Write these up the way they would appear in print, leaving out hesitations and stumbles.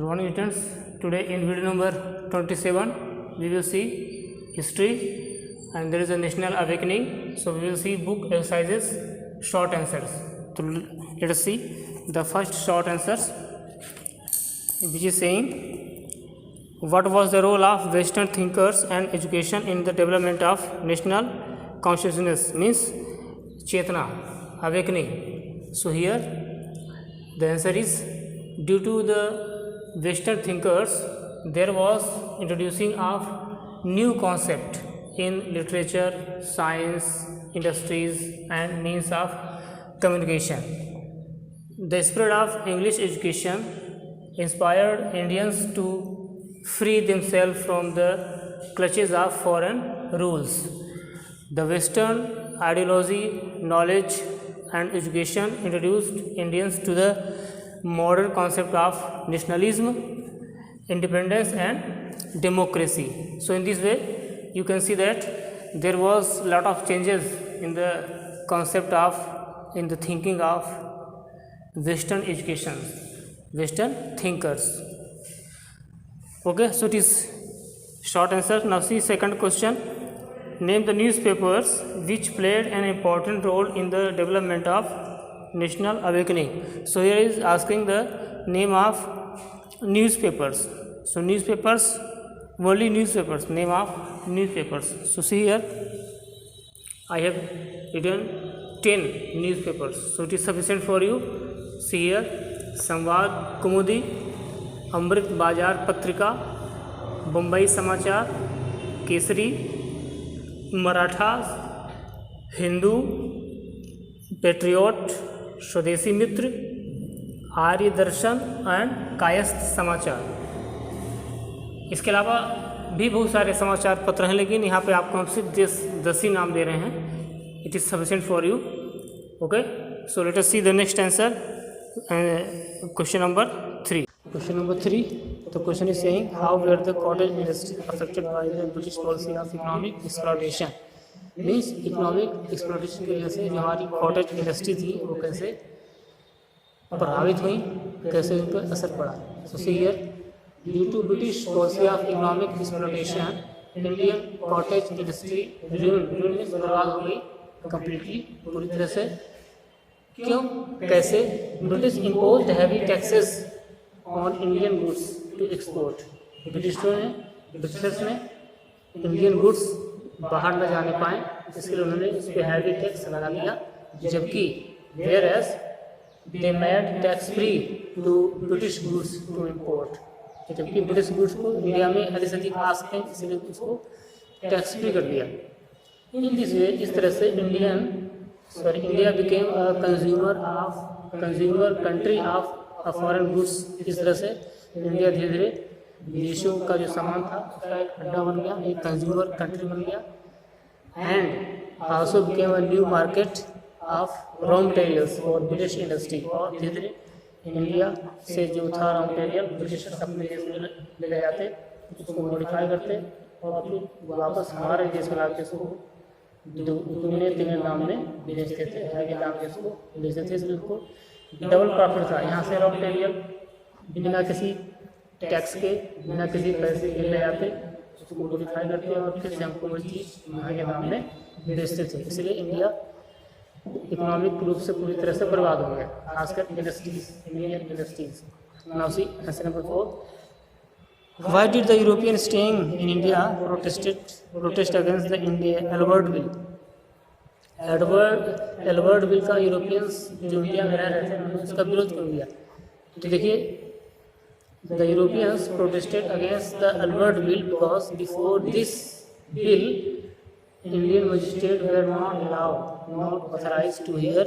Good morning students. Today in video number 27 we will see history and there is a national awakening. So we will see book exercises short answers. So let us see the first short answers, which is saying what was the role of Western thinkers and education in the development of national consciousness, means chetna, awakening. So here the answer is, due to the Western thinkers there was introducing of new concept in literature, science, industries and means of communication. The spread of English education inspired Indians to free themselves from the clutches of foreign rules. The Western ideology, knowledge and education introduced Indians to the modern concept of nationalism, independence and democracy. So in this way you can see that there was a lot of changes in the concept of, in the thinking of Western education, Western thinkers. Okay, so it is short answer. Now see second question. Name the newspapers which played an important role in the development of national awakening. So here is asking the name of newspapers. So newspapers, only newspapers, name of newspapers. So see here I have written 10 newspapers, so it is sufficient for you. See here: संवाद कुमुदी, अमृत बाजार पत्रिका, बम्बई समाचार, Kesari, Maratha, Hindu, Patriot, स्वदेशी मित्र, आर्य दर्शन and Kayastha समाचार। इसके अलावा भी बहुत सारे समाचार पत्र हैं, लेकिन यहाँ पे आपको हम सिर्फ 10 ही नाम दे रहे हैं। It is sufficient for you. Okay, so let us see the next answer, question number 3. Question number 3. The question is saying, how were the cottage industry affected by the British policy of economic exploitation? Means economic exploitation की वजह से जो हमारी cottage industry थी वो कैसे प्रभावित हुई, कैसे उन पर असर पड़ा। So see here, due to British policy of economic exploitation, Indian cottage industry ruined means बर्बाद हो गई completely, पूरी तरह से। क्यों, कैसे? British imposed heavy taxes on Indian goods to export. Britishers ने इंडियन गुड्स बाहर न जाने पाए, इसके लिए उन्होंने उस पर हैवी टैक्स लगा दिया, जबकि whereas they made tax free to British goods to import, जबकि ब्रिटिश गुड्स को इंडिया में अधिक से अधिक आ सकते हैं, इसलिए उसको टैक्स फ्री कर दिया। इन दिस वे, इस तरह से India became a consumer country of foreign goods. इस तरह से इंडिया धीरे धीरे विदेशों का जो सामान था उसका एक अड्डा बन गया, एक कंज्यूमर कंट्री बन गया, and also became a new market of raw materials for British industry. और धीरे धीरे इंडिया से जो था रॉ मटेरियल ब्रिटिशर्स अपने देश में ले जाते, उसको मॉडिफाई करते और फिर वापस हमारे देश में लाके उसको दुगने तिगने दाम में बेचते थे, हैवी दाम में उसको बेचते थे, इसलिए उसको डबल प्रॉफिट था। यहाँ से रॉ मटेरियल बिना किसी टैक्स के, बिना किसी पैसे के ले आते, उसको मॉडिफाई करते और फिर से हमको वही चीज़ महंगे दाम में बेचते थे। इसलिए इंडिया इकोनॉमिक रूप से पूरी तरह से बर्बाद हो गया, खासकर industries, Indian industries. Now see answer number 4. Why did the European staying in India protest against the Albert Bill? Albert bill का यूरोपियंस जो इंडिया में रह रहे थे उन्होंने उसका विरोध क्यों किया? तो देखिए, the Europeans protested against the Albert bill because before this bill Indian magistrate were not authorised to hear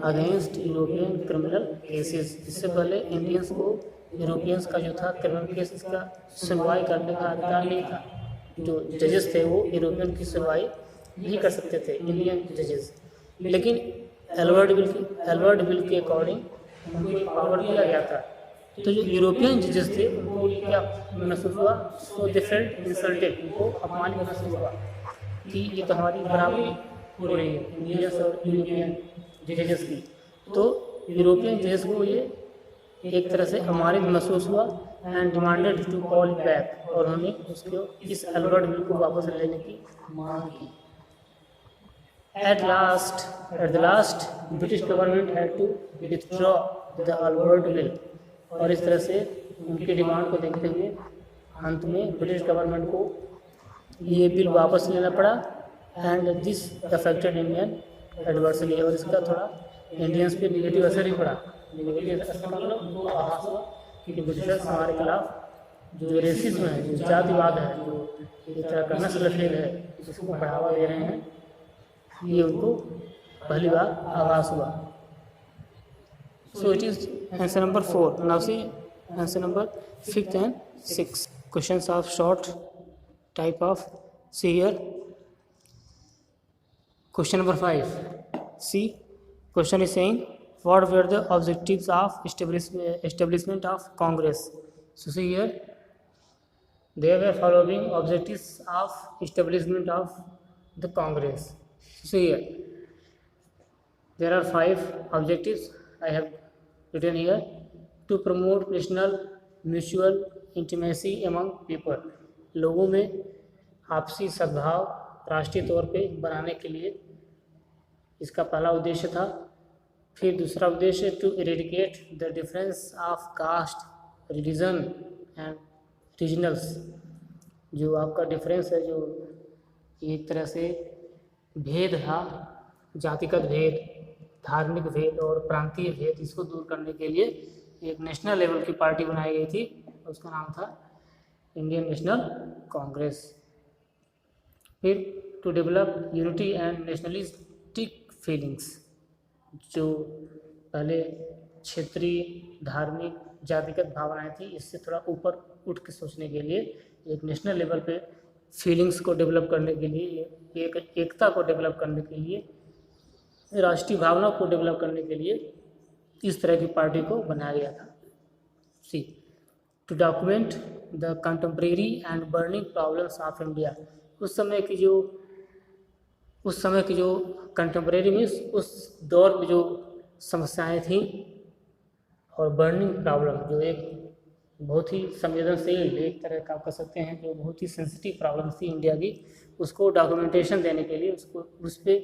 against European criminal cases. इससे पहले इंडियंस को यूरोपियंस का जो था क्रिमिनल केसेस का सुनवाई करने का अधिकार नहीं था। जो जजेस थे वो यूरोपियन की सुनवाई नहीं कर सकते थे, इंडियन जजेस। लेकिन एल्बर्ट बिल के अकॉर्डिंग उनको एक पावर दिया गया था। तो जो यूरोपियन जजेस थे उनको क्या महसूस हुआ? सो दे फेल्ट इंसल्टेड, उनको अपमानित महसूस हुआ कि ये तो हमारी बराबरी हो रही है इंडियंस और यूरोपियन जजेस की। तो यूरोपियन जजेस को ये एक तरह से अपमानित महसूस हुआ and demanded to call back, और उन्होंने उसको इस अल्बर्ट विल को वापस लेने की मांग की। At the last British government had to withdraw the Albert bill, और इस तरह से उनकी डिमांड को देखते हुए अंत में ब्रिटिश गवर्नमेंट को ये बिल वापस लेना पड़ा। And this affected Indian adversely, और इसका थोड़ा इंडियंस पे निगेटिव असर ही पड़ा। निगेटिव असर मतलब उनको आभास हुआ कि ब्रिटिशर्स हमारे खिलाफ जो रेसिज्म है, जो जातिवाद है, जो एक तरह का नस्लखेल है, जिसको बढ़ावा दे रहे हैं, ये उनको पहली बार आभास हुआ। So it is answer number 4। Now see answer number 5th and 6th questions of short type of. See here question number 5. See, question is saying what were the objectives of establishment of Congress. So see here, there were following objectives of establishment of the Congress. So see here, there are 5 objectives I have written here. To promote national mutual intimacy among people, लोगों में आपसी सद्भाव राष्ट्रीय तौर पे बनाने के लिए इसका पहला उद्देश्य था। फिर दूसरा उद्देश्य to eradicate the difference of caste, religion and regionals, जो आपका डिफरेंस है, जो एक तरह से भेद था, जातिगत भेद, धार्मिक भेद और प्रांतीय भेद, इसको दूर करने के लिए एक नेशनल लेवल की पार्टी बनाई गई थी, उसका नाम था इंडियन नेशनल कांग्रेस। फिर to develop unity and nationalistic feelings, जो पहले क्षेत्रीय, धार्मिक, जातिगत भावनाएं थी, इससे थोड़ा ऊपर उठ के सोचने के लिए, एक नेशनल लेवल पे फीलिंग्स को डेवलप करने के लिए, एक एकता को डेवलप करने के लिए, राष्ट्रीय भावना को डेवलप करने के लिए इस तरह की पार्टी को बनाया गया था। See, to document the contemporary and burning problems of India, उस समय की जो कंटेम्प्रेरी मीन्स उस दौर में जो समस्याएं थी, और बर्निंग प्रॉब्लम जो एक बहुत ही संवेदनशील, एक तरह का कह सकते हैं, जो बहुत ही सेंसिटिव प्रॉब्लम थी इंडिया की, उसको डॉक्यूमेंटेशन देने के लिए, उसको उस पर,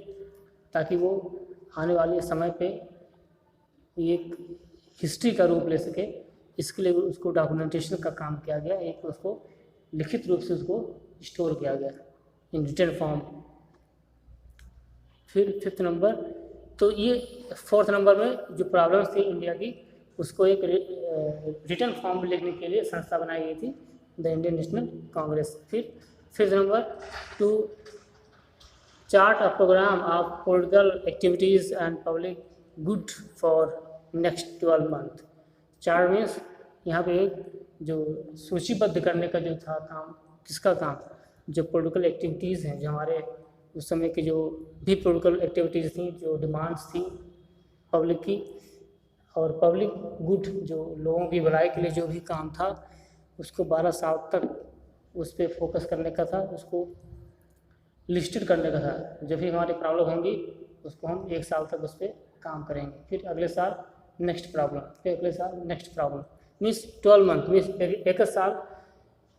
ताकि वो आने वाले समय पे एक हिस्ट्री का रूप ले सके, इसके लिए उसको डॉक्यूमेंटेशन का काम किया गया। एक उसको लिखित रूप से उसको स्टोर किया गया इन रिटन फॉर्म। फिर 5th नंबर, तो ये 4th नंबर में जो प्रॉब्लम्स थी इंडिया की, उसको एक रिटन फॉर्म में लिखने के लिए संस्था बनाई गई थी, द इंडियन नेशनल कांग्रेस। फिर 5th नंबर, to chart a programme of political activities and public good for next 12 month. Chart means यहाँ पे जो सूचीबद्ध करने का जो था काम, किसका काम, जो पॉलिटिकल एक्टिविटीज़ हैं, जो हमारे उस समय की जो भी पॉलिटिकल एक्टिविटीज़ थी, जो डिमांड्स थी पब्लिक की, और पब्लिक गुड, जो लोगों की भलाई के लिए जो भी काम था, उसको 12 साल तक उस पर फोकस करने का था, उसको लिस्टेड करने का था। जब भी हमारी प्रॉब्लम होंगी, उसको हम 1 साल तक उस पर काम करेंगे, फिर अगले साल नेक्स्ट प्रॉब्लम, फिर अगले साल next problem, means 12 month, means एक साल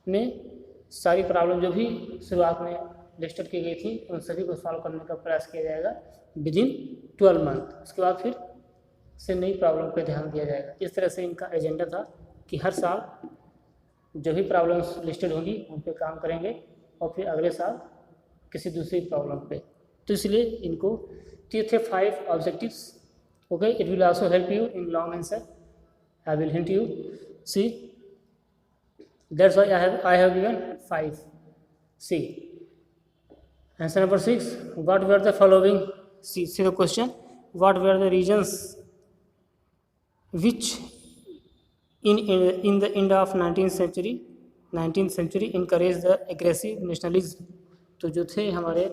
में सारी प्रॉब्लम जो भी शुरुआत में लिस्टेड की गई थी, उन सभी को सॉल्व करने का प्रयास किया जाएगा विदिन 12 मंथ। उसके बाद फिर से नई प्रॉब्लम पे ध्यान दिया जाएगा। इस तरह से इनका एजेंडा था कि हर साल जो भी प्रॉब्लम्स लिस्टेड होंगी उन पे काम करेंगे, और फिर अगले साल किसी दूसरी प्रॉब्लम पे। तो इसलिए इनको ये थे 5 objectives. Okay, it will also help you in long answer, I will hint you. See, that's why I have given 5। See, answer number 6, what were the following, see the question, what were the regions which in the end of 19th century encouraged the aggressive nationalism। तो जो थे हमारे,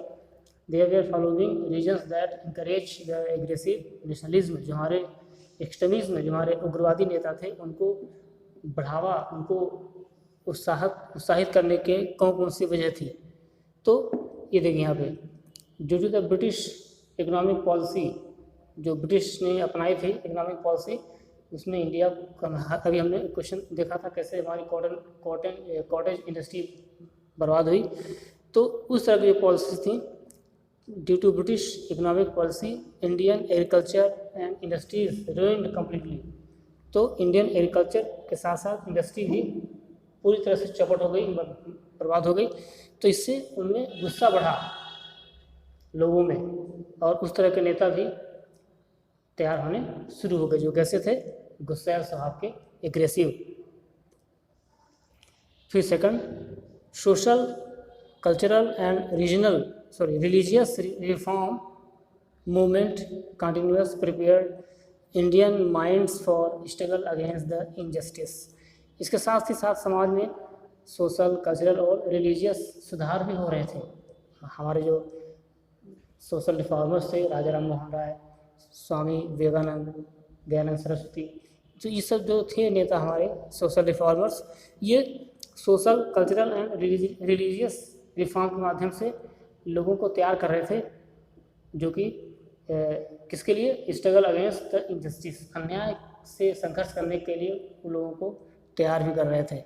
there were following regions that encourage the aggressive nationalism, जो हमारे extremism, जो हमारे उग्रवादी नेता थे, उनको बढ़ावा, उनको उत्साहित करने के कौन सी वजह थी। तो ये देखिए यहाँ पे, due to the British economic policy, जो ब्रिटिश ने अपनाई थी इकोनॉमिक पॉलिसी, उसमें इंडिया का, अभी हमने क्वेश्चन देखा था कैसे हमारी कॉटेज इंडस्ट्री बर्बाद हुई, तो उस तरह की पॉलिसीज थी। Due to British economic policy Indian agriculture and industries ruined completely. तो इंडियन एग्रीकल्चर के साथ साथ इंडस्ट्री भी पूरी तरह से चौपट हो गई, बर्बाद हो गई। तो इससे उनमें गुस्सा बढ़ा लोगों में, और उस तरह के नेता भी तैयार होने शुरू हो गए जो कैसे थे, गुस्सैल स्वभाव के, एग्रेसिव। फिर second, social cultural and religious reform movement continuous prepared Indian minds for struggle against the injustice. इसके साथ ही साथ समाज में सोशल कल्चरल और रिलीजियस सुधार भी हो रहे थे। हमारे जो सोशल रिफॉर्मर्स थे, राजा राम मोहन राय, स्वामी विवेकानंद, दयानंद सरस्वती, तो ये सब जो थे नेता हमारे सोशल रिफॉर्मर्स, ये social cultural and religious reform के माध्यम से लोगों को तैयार कर रहे थे, जो कि किसके लिए, स्ट्रगल अगेंस्ट द इनजस्टिस, अन्याय से संघर्ष करने के लिए उन लोगों को तैयार भी कर रहे थे।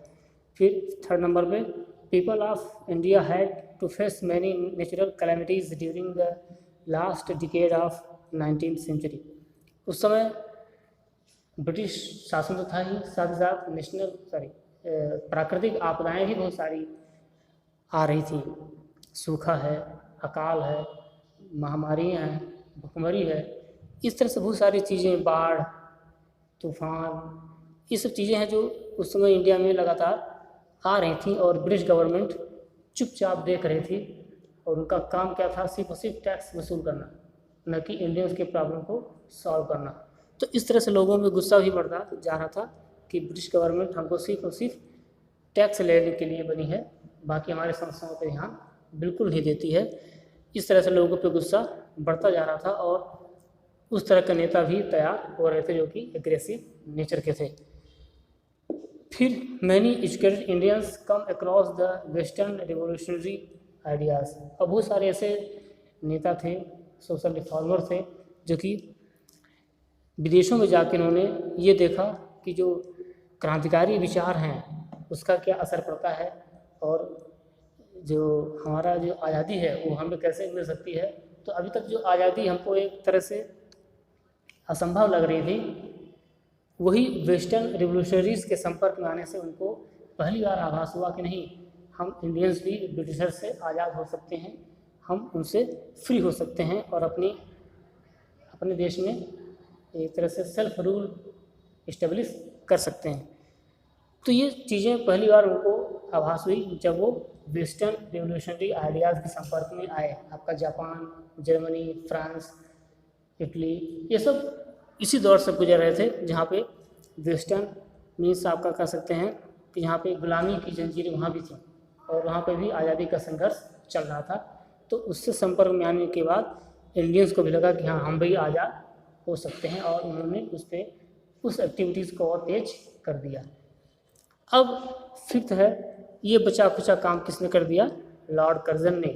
फिर थर्ड नंबर पे, people of India had to face many natural calamities during the last decade of 19th century. उस समय ब्रिटिश शासन तो था ही, साथ ही साथ प्राकृतिक आपदाएं भी बहुत सारी आ रही थी। सूखा है, अकाल है, महामारियाँ हैं, भुखमरी है, इस तरह से बहुत सारी चीज़ें, बाढ़, तूफान, ये सब चीज़ें हैं जो उस समय इंडिया में लगातार आ रही थी, और ब्रिटिश गवर्नमेंट चुपचाप देख रही थी, और उनका काम क्या था, सिर्फ और सिर्फ टैक्स वसूल करना, न कि इंडियंस के प्रॉब्लम को सॉल्व करना। तो इस तरह से लोगों में गुस्सा भी बढ़ता जा रहा था कि ब्रिटिश गवर्नमेंट हमको सिर्फ और सिर्फ टैक्स लेने के लिए बनी है, बाकी हमारे समस्याओं पर ध्यान बिल्कुल नहीं देती है। इस तरह से लोगों पे गुस्सा बढ़ता जा रहा था, और उस तरह के नेता भी तैयार हो रहे थे जो कि एग्रेसिव नेचर के थे। फिर many educated Indians come across the western revolutionary ideas. और बहुत सारे ऐसे नेता थे, सोशल रिफॉर्मर थे, जो कि विदेशों में जाकर उन्होंने ये देखा कि जो क्रांतिकारी विचार हैं उसका क्या असर पड़ता है, और जो हमारा जो आज़ादी है वो हमें कैसे मिल सकती है। तो अभी तक जो आज़ादी हमको एक तरह से असंभव लग रही थी, वही वेस्टर्न रिवोल्यूशनरीज़ के संपर्क में आने से उनको पहली बार आभास हुआ कि नहीं, हम इंडियंस भी ब्रिटिशर से आज़ाद हो सकते हैं, हम उनसे फ्री हो सकते हैं, और अपने देश में एक तरह से सेल्फ रूल इस्टेब्लिश कर सकते हैं। तो ये चीज़ें पहली बार उनको आभास हुई जब वो वेस्टर्न रिवोल्यूशनरी आइडियाज़ के संपर्क में आए। आपका जापान, जर्मनी, फ्रांस, इटली, ये सब इसी दौर से गुजर रहे थे, जहाँ पे वेस्टर्न मीन्स आपका कह सकते हैं कि यहाँ पे गुलामी की जंजीरें वहाँ भी थी, और वहाँ पे भी आज़ादी का संघर्ष चल रहा था। तो उससे संपर्क में आने के बाद इंडियंस को भी लगा कि हाँ, हम भी आज़ाद हो सकते हैं, और उन्होंने उस एक्टिविटीज़ को और तेज कर दिया। अब फिफ्थ है, ये बचा खुचा काम किसने कर दिया, लॉर्ड कर्जन ने।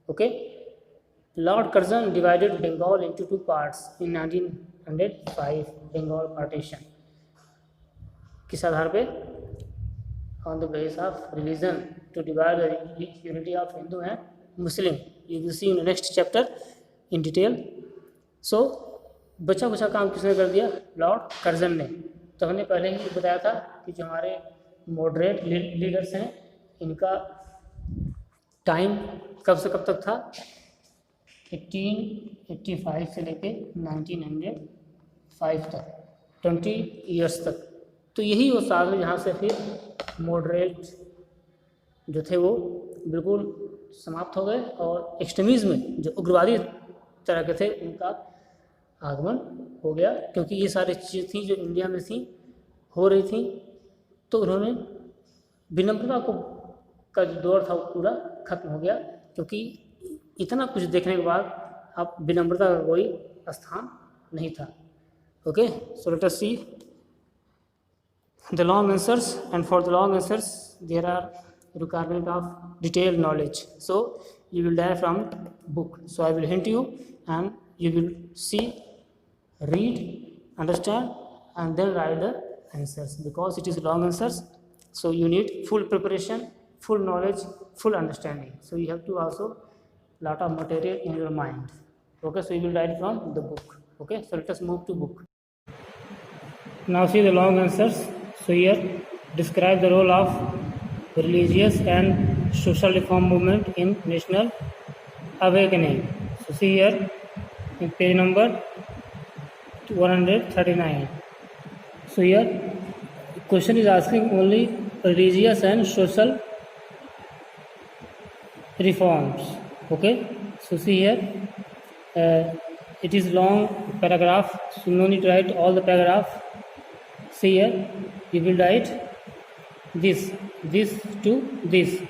Okay, Lord Curzon divided Bengal into 2 parts in 1905 Bengal partition. किस आधार पे, on the base of religion, to divide the unity of Hindu and Muslim. You will see in next chapter in detail. So बचा खुचा काम किसने कर दिया, लॉर्ड कर्जन ने। तो हमने पहले ही बताया था कि जो हमारे मॉडरेट लीडर्स हैं, इनका टाइम कब से कब तक था, 1885 से लेके 1905 तक, 20 ईयर्स तक। तो यही वो साल है जहाँ से फिर मॉडरेट जो थे वो बिल्कुल समाप्त हो गए, और एक्सट्रीमिज्म जो उग्रवादी तरह के थे उनका आगमन हो गया, क्योंकि ये सारी चीज़ें थी जो इंडिया में थी, हो रही थी। तो उन्होंने विनम्रता का जो दौर था वो पूरा खत्म हो गया, क्योंकि इतना कुछ देखने के बाद अब विनम्रता का कोई स्थान नहीं था। Okay, so let us see the long answers, and for the long answers there are requirement of detailed knowledge, so you will derive from book. So I will hint you, and you will see, read, understand, and then write the answers. Because it is long answers, so you need full preparation, full knowledge, full understanding. So you have to also lot of material in your mind. Okay, so you will write from the book. Okay, so let us move to book. Now see the long answers. So here, describe the role of religious and social reform movement in national awakening. So see here in page number 139. So here question is asking only religious and social reforms. Okay, so see here it is long paragraph, so no need to write all the paragraph. See here you will write this to this.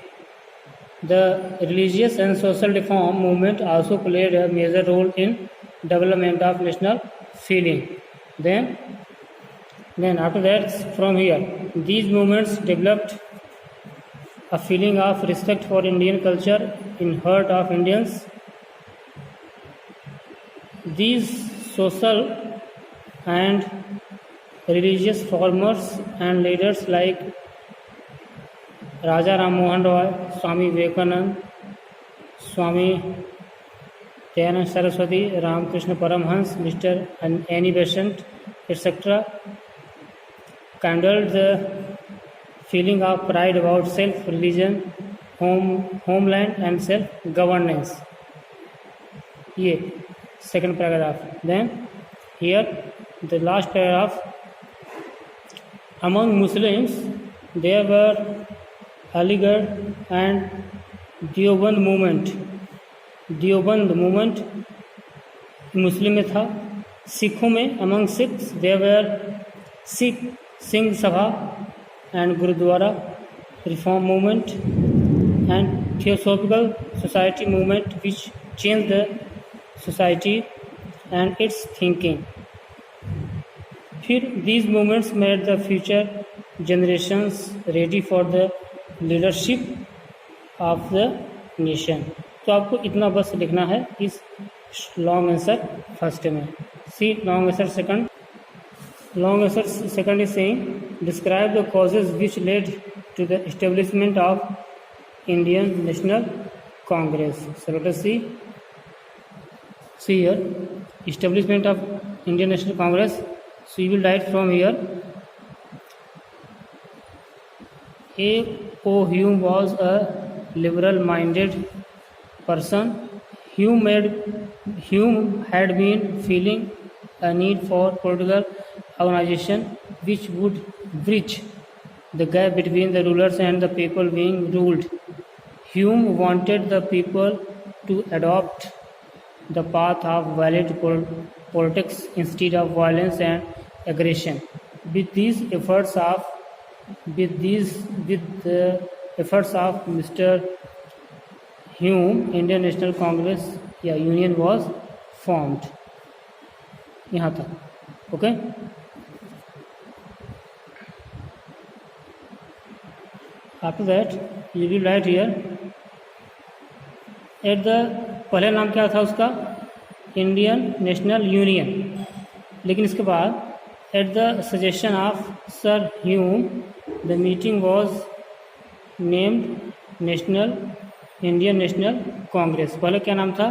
The religious and social reform movement also played a major role in development of national feeling. Then after that, from here, these movements developed a feeling of respect for Indian culture in heart of Indians. These social and religious formers and leaders like Raja Ram Mohan Roy, Swami Vivekanand, Swami Dayanand Saraswati, Ramakrishna Paramhans, Mr. Annie Besant, etc. kindled the feeling of pride about self-religion, homeland and self-governance. Ye, second paragraph. Then here the last paragraph. Among Muslims there were Aligarh and Deoband movement. Deoband movement मुस्लिम में था. सिखों में among Sikhs there were Sikh Singh Sabha and Gurudwara reform movement and Theosophical Society movement which changed the society and its thinking. फिर these movements made the future generations ready for the leadership of the nation. तो आपको इतना बस लिखना है इस long answer first में. See long answer second. Long answer second is saying describe the causes which led to the establishment of Indian National Congress. So let us see here establishment of Indian National Congress. So you will write from here. A.O. Hume was a liberal-minded person. Hume had been feeling a need for political organization which would bridge the gap between the rulers and the people being ruled. Hume wanted the people to adopt the path of valid politics instead of violence and aggression. With the efforts of Mr. Hume, Indian National Congress union was formed. यहाँ तक. Okay. After that you will write here at the पहले नाम क्या था उसका Indian national union, लेकिन इसके बाद at the suggestion of sir Hume the meeting was named Indian National Congress. पहले क्या नाम था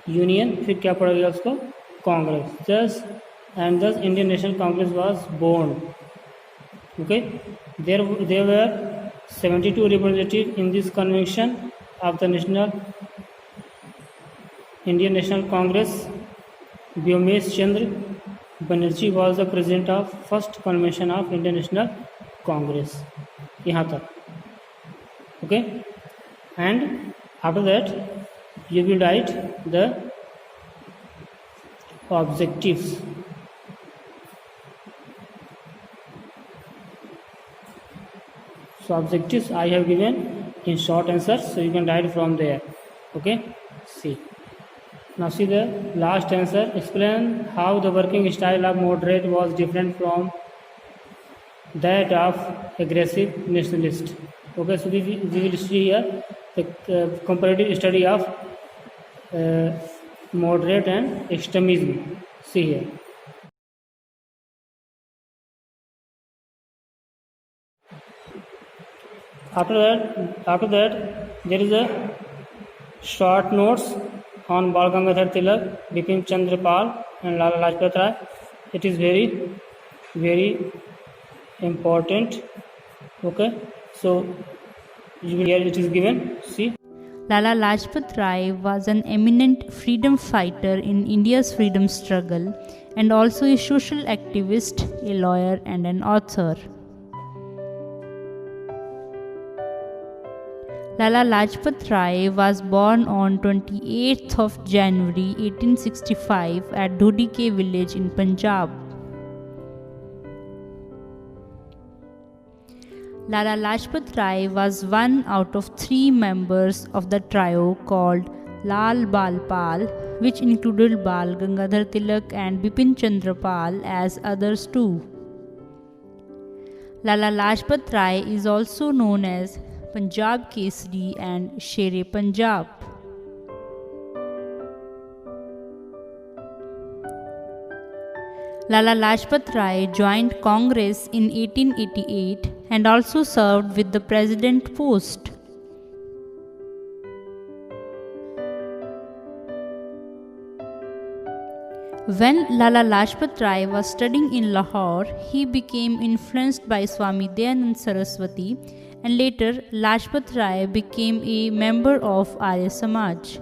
यूनियन, फिर क्या पड़ा गया उसको Congress. thus Indian National Congress was born. Okay, there were 72 representatives in this convention of the Indian National Congress. Byomesh Chandra Banerjee was the president of first convention of Indian National Congress. यहाँ तक. Okay, and after that you will write the objectives. So objectives I have given in short answers, so you can write from there. Okay, see. Now see the last answer. Explain how the working style of moderate was different from that of aggressive nationalist. Okay, so we will see here the comparative study of moderate and extremism. See here. After that, there is a short notes on Bal Gangadhar Tilak, Bipin Chandra Pal, and Lala Lajpat Rai. It is very, very important. Okay, so here it is given. See. Lala Lajpat Rai was an eminent freedom fighter in India's freedom struggle and also a social activist, a lawyer, and an author. Lala Lajpat Rai was born on 28th of January 1865 at Dhodike village in Punjab. Lala Lajpat Rai was one out of 3 members of the trio called Lal Bal Pal, which included Bal Gangadhar Tilak and Bipin Chandra Pal as others too. Lala Lajpat Rai is also known as Punjab Kesari and Sher-e Punjab. Lala Lajpat Rai joined Congress in 1888 and also served with the president post. When Lala Lajpat Rai was studying in Lahore, he became influenced by Swami Dayanand Saraswati, and later Lajpat Rai became a member of Arya Samaj.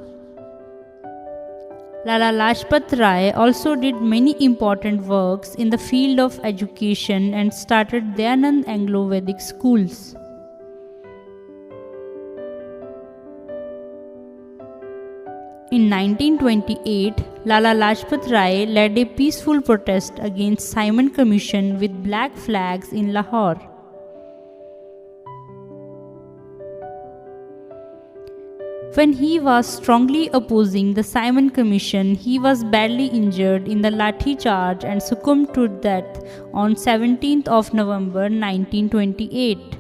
Lala Lajpat Rai also did many important works in the field of education and started Dayanand Anglo-Vedic schools. In 1928, Lala Lajpat Rai led a peaceful protest against Simon Commission with black flags in Lahore. When he was strongly opposing the Simon Commission, he was badly injured in the Lathi charge and succumbed to death on 17th of November 1928.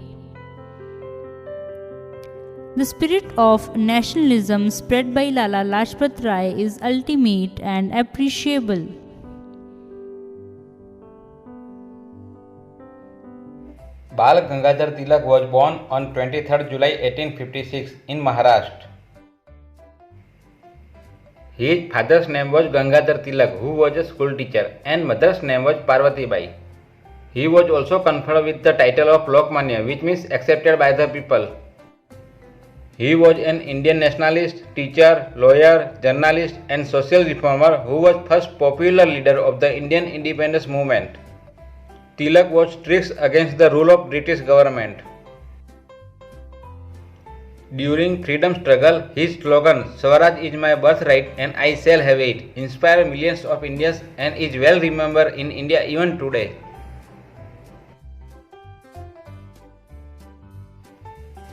The spirit of nationalism spread by Lala Lajpat Rai is ultimate and appreciable. Bal Gangadhar Tilak was born on 23rd July 1856 in Maharashtra. His father's name was Gangadhar Tilak, who was a school teacher, and mother's name was Parvati Bai. He was also conferred with the title of Lokmanya, which means accepted by the people. He was an Indian nationalist, teacher, lawyer, journalist, and social reformer who was first popular leader of the Indian independence movement. Tilak was strict against the rule of British government. During freedom struggle, his slogan, Swaraj is my birthright and I shall have it, inspired millions of Indians and is well remembered in India even today.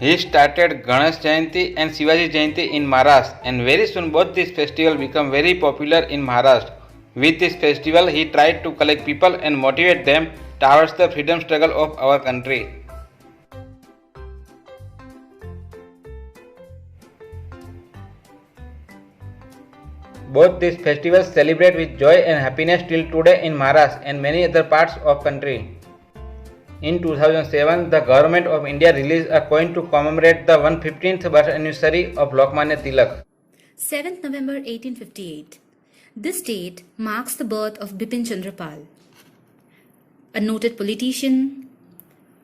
He started Ganesh Jayanti and Shivaji Jayanti in Maharashtra, and very soon both these festivals became very popular in Maharashtra. With this festival, he tried to collect people and motivate them towards the freedom struggle of our country. Both these festivals celebrate with joy and happiness till today in Maharashtra and many other parts of country. In 2007, the Government of India released a coin to commemorate the 115th birth anniversary of Lokmanya Tilak. 7th November 1858. This date marks the birth of Bipin Chandra Pal, a noted politician,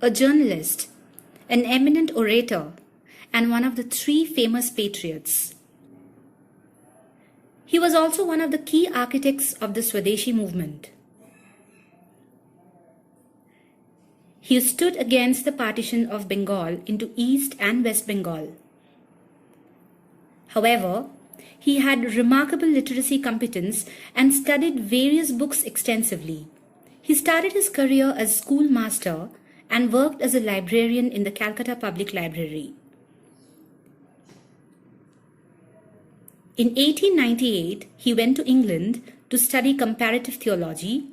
a journalist, an eminent orator, and one of the 3 famous patriots. He was also one of the key architects of the Swadeshi movement. He stood against the partition of Bengal into East and West Bengal. However, he had remarkable literary competence and studied various books extensively. He started his career as schoolmaster and worked as a librarian in the Calcutta Public Library. In 1898, he went to England to study comparative theology,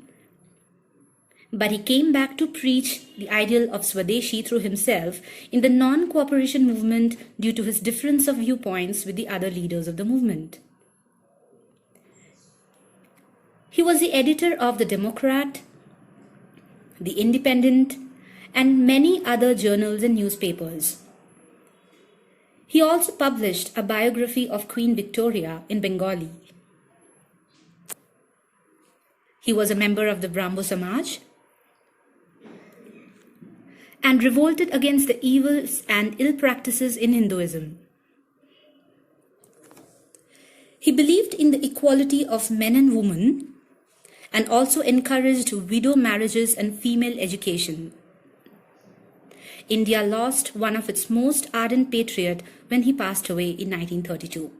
but he came back to preach the ideal of Swadeshi through himself in the non-cooperation movement due to his difference of viewpoints with the other leaders of the movement. He was the editor of The Democrat, The Independent, and many other journals and newspapers. He also published a biography of Queen Victoria in Bengali. He was a member of the Brahmo Samaj and revolted against the evils and ill practices in Hinduism. He believed in the equality of men and women and also encouraged widow marriages and female education. India lost one of its most ardent patriots when he passed away in 1932.